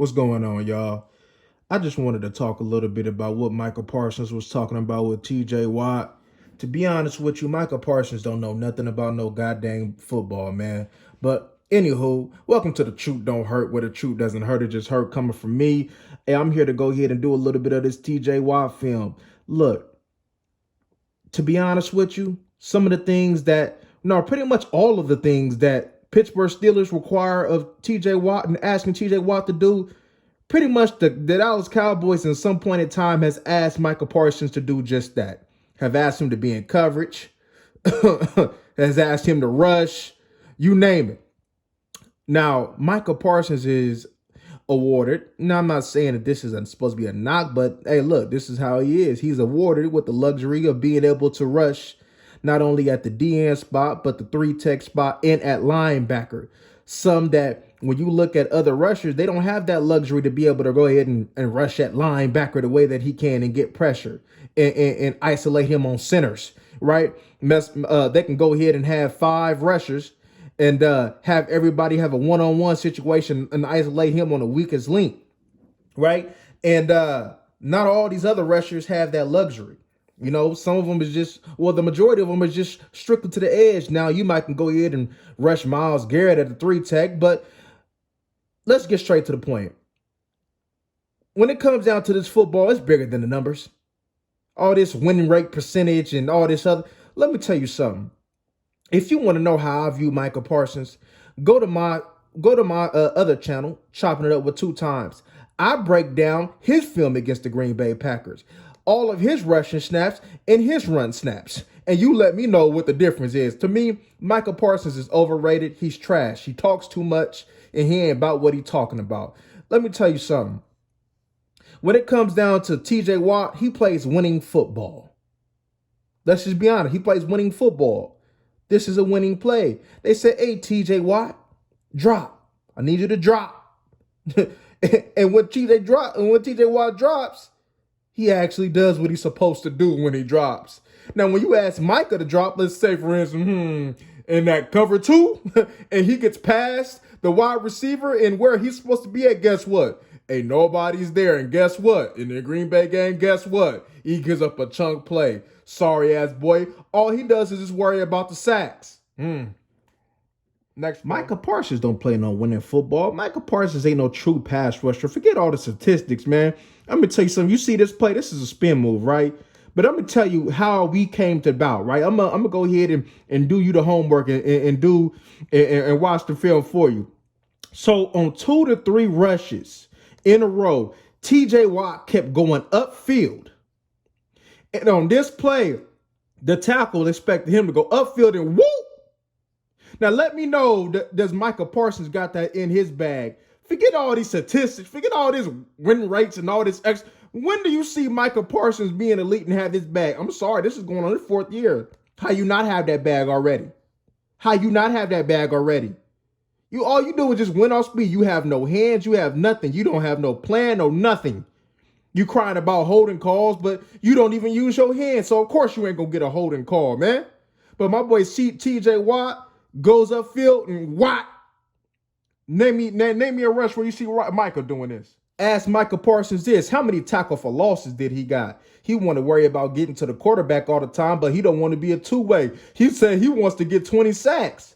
What's going on, y'all? I just wanted to talk a little bit about what Micah Parsons was talking about with TJ Watt. To be honest with you, Micah Parsons don't know nothing about no goddamn football, man. But anywho, welcome to the Truth Don't Hurt, where the truth doesn't hurt, it just hurt coming from me. Hey, I'm here to go ahead and do a little bit of this TJ Watt film. Look, to be honest with you, some of the things that, no, pretty much all of the things that Pittsburgh Steelers require of TJ Watt and asking TJ Watt to do, pretty much the Dallas Cowboys in some point in time has asked Micah Parsons to do just that. Have asked him to be in coverage, has asked him to rush, you name it. Now, Micah Parsons is awarded. Now, I'm not saying that this is supposed to be a knock, but hey, look, this is how he is. He's awarded with the luxury of being able to rush not only at the DN spot, but the 3-tech spot and at linebacker. Some that when you look at other rushers, they don't have that luxury to be able to go ahead and rush at linebacker the way that he can and get pressure and isolate him on centers, right? They can go ahead and have 5 rushers and have everybody have a one-on-one situation and isolate him on the weakest link, right? And not all these other rushers have that luxury. You know, some of them is just, well, the majority of them is just strictly to the edge. Now, you might can go ahead and rush Myles Garrett at the 3-tech, but let's get straight to the point. When it comes down to this football, it's bigger than the numbers. All this winning rate percentage and all this other. Let me tell you something. If you want to know how I view Micah Parsons, go to my other channel, Chopping It Up with 2 Times. I break down his film against the Green Bay Packers, all of his rushing snaps and his run snaps. And you let me know what the difference is. To me, Micah Parsons is overrated. He's trash. He talks too much and he ain't about what he's talking about. Let me tell you something. When it comes down to TJ Watt, he plays winning football. Let's just be honest. He plays winning football. This is a winning play. They said, hey, TJ Watt, drop. I need you to drop. and when TJ Watt drops, he actually does what he's supposed to do when he drops. Now, when you ask Micah to drop, let's say, for instance, in that cover 2, and he gets past the wide receiver and where he's supposed to be at, guess what? Ain't nobody's there. And guess what? In the Green Bay game, guess what? He gives up a chunk play. Sorry ass boy. All he does is just worry about the sacks. Next, Micah Parsons don't play no winning football. Micah Parsons ain't no true pass rusher. Forget all the statistics, man. I'm going to tell you something. You see this play? This is a spin move, right? But I'm going to tell you how we came to about, right? I'm going to go ahead and do you the homework and watch the film for you. So on 2 to 3 rushes in a row, TJ Watt kept going upfield. And on this play, the tackle expected him to go upfield and whoop. Now, let me know, does Micah Parsons got that in his bag? Forget all these statistics. Forget all this win rates and all this extra. When do you see Micah Parsons being elite and have this bag? I'm sorry, this is going on his 4th year. How you not have that bag already? How you not have that bag already? All you do is just win off speed. You have no hands. You have nothing. You don't have no plan, no nothing. You crying about holding calls, but you don't even use your hands. So, of course, you ain't going to get a holding call, man. But my boy TJ Watt goes upfield and Watt. Name me a rush where you see Micah doing this. Ask Micah Parsons this. How many tackle for losses did he got? He want to worry about getting to the quarterback all the time, but he don't want to be a two-way. He said he wants to get 20 sacks.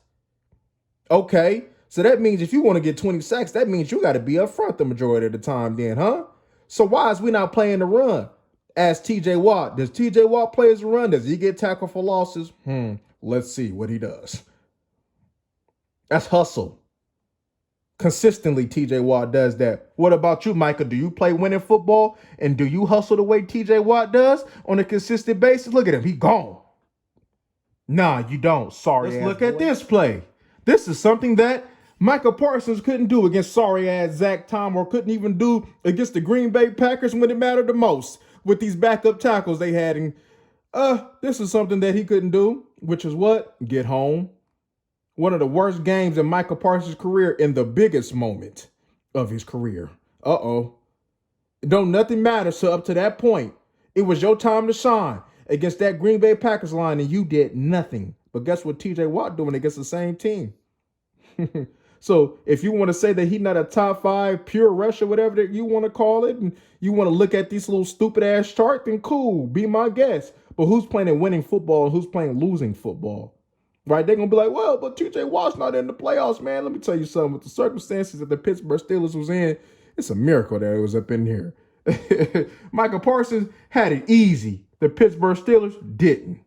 Okay, so that means if you want to get 20 sacks, that means you got to be up front the majority of the time then, huh? So why is we not playing the run? Ask TJ Watt. Does TJ Watt play as a run? Does he get tackled for losses? Let's see what he does. That's hustle. Consistently, TJ Watt does that. What about you, Micah? Do you play winning football? And do you hustle the way TJ Watt does on a consistent basis? Look at him. He gone. Nah, you don't. Sorry. Let's look at this play. This is something that Micah Parsons couldn't do against sorry-ass Zach Tom or couldn't even do against the Green Bay Packers when it mattered the most with these backup tackles they had. And this is something that he couldn't do, which is what? Get home. One of the worst games in Micah Parsons' career in the biggest moment of his career. Don't nothing matter. So up to that point, it was your time to shine against that Green Bay Packers line, and you did nothing. But guess what TJ Watt doing against the same team? So if you want to say that he's not a top 5 pure rusher, whatever that you want to call it, and you want to look at these little stupid ass chart, then cool, be my guest. But who's playing winning football and who's playing losing football? Right? They're gonna be like, well, but TJ Watt's not in the playoffs, man. Let me tell you something. With the circumstances that the Pittsburgh Steelers was in, it's a miracle that it was up in here. Micah Parsons had it easy. The Pittsburgh Steelers didn't.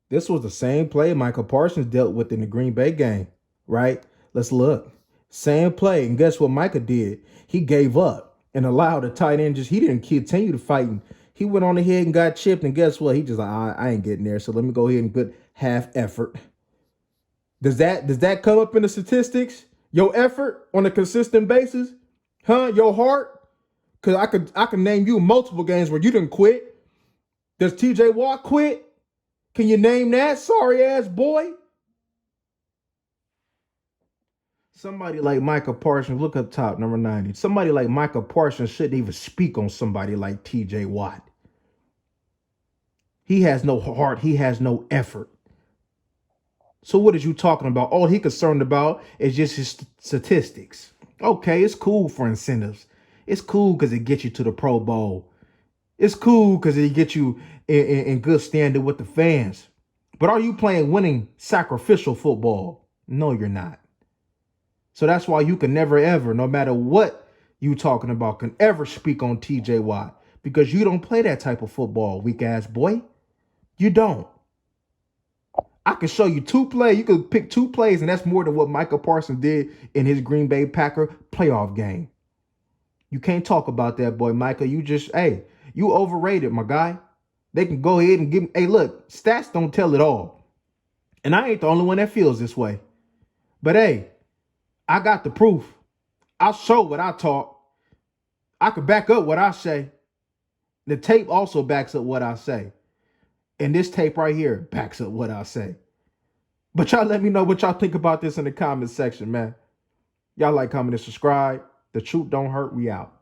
This was the same play Micah Parsons dealt with in the Green Bay game, right? Let's look. Same play. And guess what Micah did? He gave up and allowed the tight end he didn't continue to fight. He went on ahead and got chipped. And guess what? He just like, I ain't getting there. So let me go ahead and good half effort. Does that come up in the statistics? Your effort on a consistent basis? Huh? Your heart? Because I could name you multiple games where you didn't quit. Does TJ Watt quit? Can you name that sorry ass boy? Somebody like Micah Parsons, look up top, number 90. Somebody like Micah Parsons shouldn't even speak on somebody like TJ Watt. He has no heart. He has no effort. So what is you talking about? All he concerned about is just his statistics. Okay, it's cool for incentives. It's cool because it gets you to the Pro Bowl. It's cool because it gets you in good standing with the fans. But are you playing winning sacrificial football? No, you're not. So that's why you can never, ever, no matter what you talking about, can ever speak on TJ Watt. Because you don't play that type of football, weak ass boy. You don't. I can show you 2 plays. You could pick 2 plays, and that's more than what Micah Parsons did in his Green Bay Packer playoff game. You can't talk about that, boy, Micah. You overrated, my guy. They can go ahead and give me, hey, look, stats don't tell it all. And I ain't the only one that feels this way. But hey, I got the proof. I'll show what I talk. I could back up what I say. The tape also backs up what I say. And this tape right here backs up what I say. But y'all let me know what y'all think about this in the comment section, man. Y'all like, comment, and subscribe. The truth don't hurt. We out.